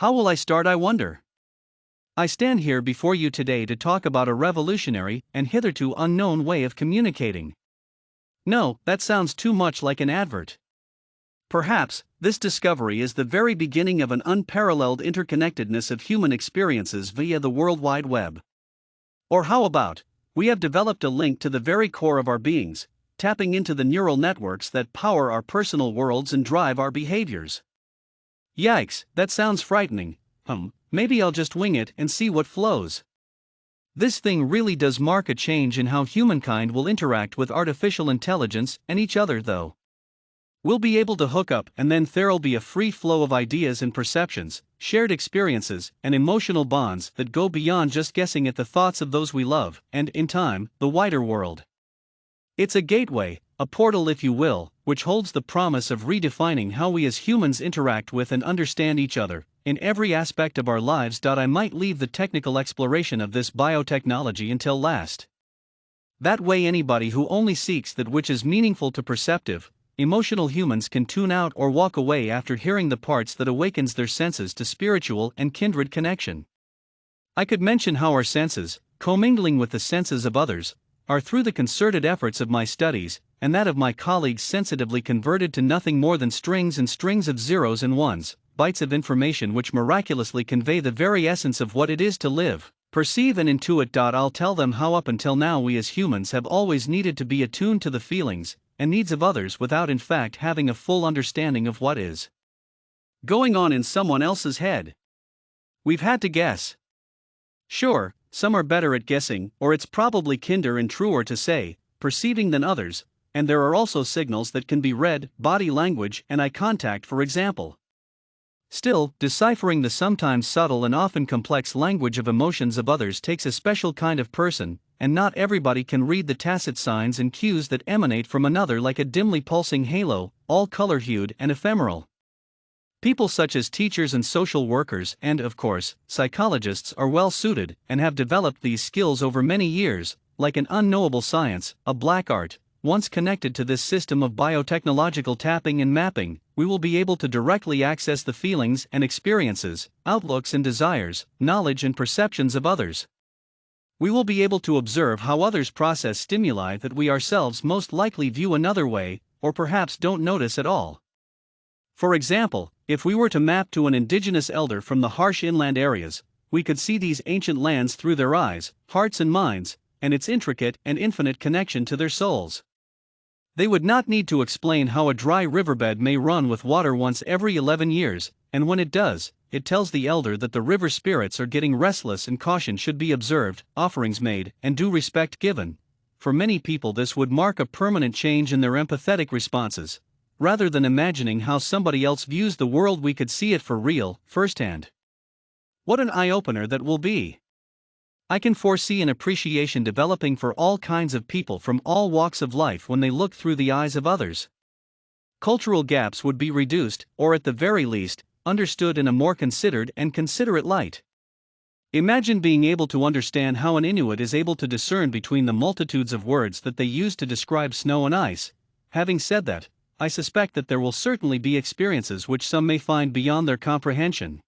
How will I start, I wonder? I stand here before you today to talk about a revolutionary and hitherto unknown way of communicating. No, that sounds too much like an advert. Perhaps, this discovery is the very beginning of an unparalleled interconnectedness of human experiences via the World Wide Web. Or how about, we have developed a link to the very core of our beings, tapping into the neural networks that power our personal worlds and drive our behaviors. Yikes, that sounds frightening. Maybe I'll just wing it and see what flows. This thing really does mark a change in how humankind will interact with artificial intelligence and each other, though. We'll be able to hook up, and then there'll be a free flow of ideas and perceptions, shared experiences, and emotional bonds that go beyond just guessing at the thoughts of those we love, and, in time, the wider world. It's a gateway, a portal if you will, which holds the promise of redefining how we as humans interact with and understand each other, in every aspect of our lives. I might leave the technical exploration of this biotechnology until last. That way anybody who only seeks that which is meaningful to perceptive, emotional humans can tune out or walk away after hearing the parts that awakens their senses to spiritual and kindred connection. I could mention how our senses, commingling with the senses of others, are through the concerted efforts of my studies, and that of my colleagues sensitively converted to nothing more than strings and strings of zeros and ones, bytes of information which miraculously convey the very essence of what it is to live, perceive and intuit. I'll tell them how up until now we as humans have always needed to be attuned to the feelings and needs of others without in fact having a full understanding of what is going on in someone else's head. We've had to guess. Sure, some are better at guessing, or it's probably kinder and truer to say, perceiving than others, and there are also signals that can be read, body language and eye contact for example. Still, deciphering the sometimes subtle and often complex language of emotions of others takes a special kind of person, and not everybody can read the tacit signs and cues that emanate from another like a dimly pulsing halo, all color-hued and ephemeral. People such as teachers and social workers and, of course, psychologists are well suited and have developed these skills over many years, like an unknowable science, a black art. Once connected to this system of biotechnological tapping and mapping, we will be able to directly access the feelings and experiences, outlooks and desires, knowledge and perceptions of others. We will be able to observe how others process stimuli that we ourselves most likely view another way, or perhaps don't notice at all. For example, if we were to map to an indigenous elder from the harsh inland areas, we could see these ancient lands through their eyes, hearts and minds, and its intricate and infinite connection to their souls. They would not need to explain how a dry riverbed may run with water once every 11 years, and when it does, it tells the elder that the river spirits are getting restless and caution should be observed, offerings made, and due respect given. For many people this would mark a permanent change in their empathetic responses. Rather than imagining how somebody else views the world, we could see it for real, firsthand. What an eye-opener that will be! I can foresee an appreciation developing for all kinds of people from all walks of life when they look through the eyes of others. Cultural gaps would be reduced, or at the very least, understood in a more considered and considerate light. Imagine being able to understand how an Inuit is able to discern between the multitudes of words that they use to describe snow and ice. Having said that, I suspect that there will certainly be experiences which some may find beyond their comprehension.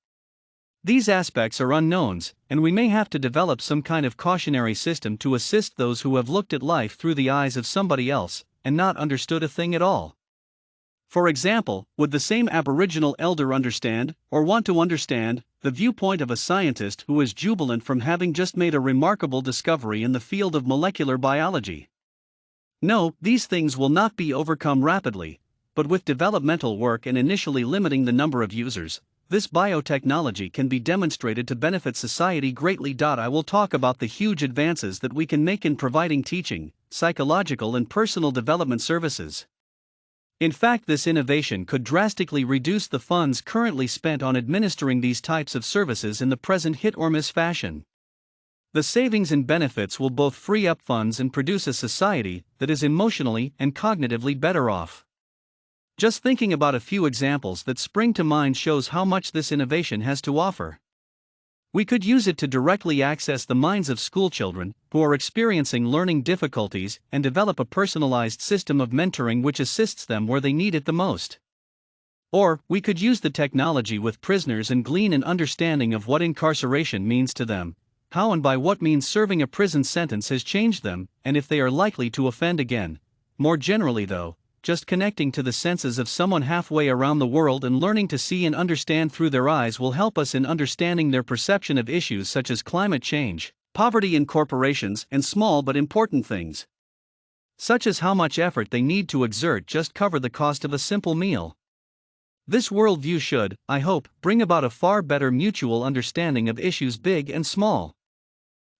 These aspects are unknowns, and we may have to develop some kind of cautionary system to assist those who have looked at life through the eyes of somebody else, and not understood a thing at all. For example, would the same Aboriginal elder understand, or want to understand, the viewpoint of a scientist who is jubilant from having just made a remarkable discovery in the field of molecular biology? No, these things will not be overcome rapidly, but with developmental work and initially limiting the number of users, this biotechnology can be demonstrated to benefit society greatly. I will talk about the huge advances that we can make in providing teaching, psychological and personal development services. In fact, this innovation could drastically reduce the funds currently spent on administering these types of services in the present hit-or-miss fashion. The savings and benefits will both free up funds and produce a society that is emotionally and cognitively better off. Just thinking about a few examples that spring to mind shows how much this innovation has to offer. We could use it to directly access the minds of schoolchildren who are experiencing learning difficulties and develop a personalized system of mentoring which assists them where they need it the most. Or, we could use the technology with prisoners and glean an understanding of what incarceration means to them, how and by what means serving a prison sentence has changed them, and if they are likely to offend again. More generally, though, just connecting to the senses of someone halfway around the world and learning to see and understand through their eyes will help us in understanding their perception of issues such as climate change, poverty in corporations, and small but important things, such as how much effort they need to exert just cover the cost of a simple meal. This worldview should, I hope, bring about a far better mutual understanding of issues big and small.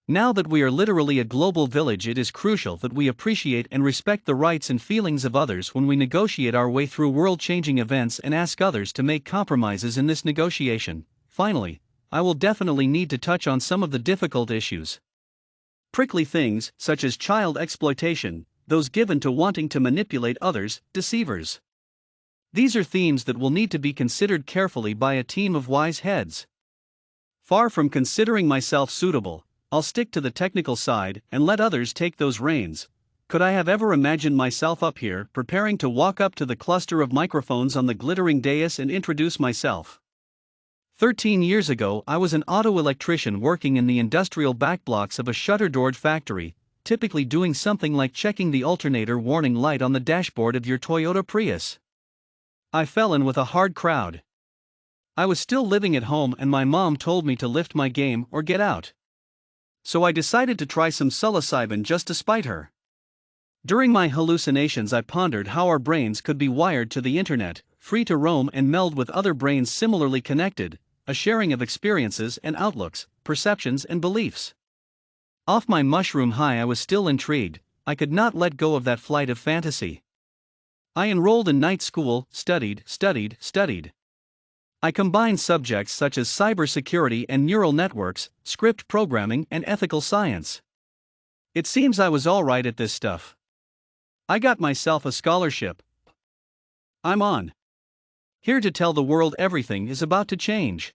Now that we are literally a global village, it is crucial that we appreciate and respect the rights and feelings of others when we negotiate our way through world-changing events and ask others to make compromises in this negotiation. Finally, I will definitely need to touch on some of the difficult issues. Prickly things, such as child exploitation, those given to wanting to manipulate others, deceivers. These are themes that will need to be considered carefully by a team of wise heads. Far from considering myself suitable, I'll stick to the technical side and let others take those reins. Could I have ever imagined myself up here, preparing to walk up to the cluster of microphones on the glittering dais and introduce myself? 13 years ago, I was an auto electrician working in the industrial backblocks of a shutter-doored factory, typically doing something like checking the alternator warning light on the dashboard of your Toyota Prius. I fell in with a hard crowd. I was still living at home and my mom told me to lift my game or get out. So I decided to try some psilocybin just to spite her. During my hallucinations, I pondered how our brains could be wired to the internet, free to roam and meld with other brains similarly connected, a sharing of experiences and outlooks, perceptions and beliefs. Off my mushroom high, I was still intrigued. I could not let go of that flight of fantasy. I enrolled in night school, studied. I combined subjects such as cybersecurity and neural networks, script programming, and ethical science. It seems I was all right at this stuff. I got myself a scholarship. I'm on. Here to tell the world everything is about to change.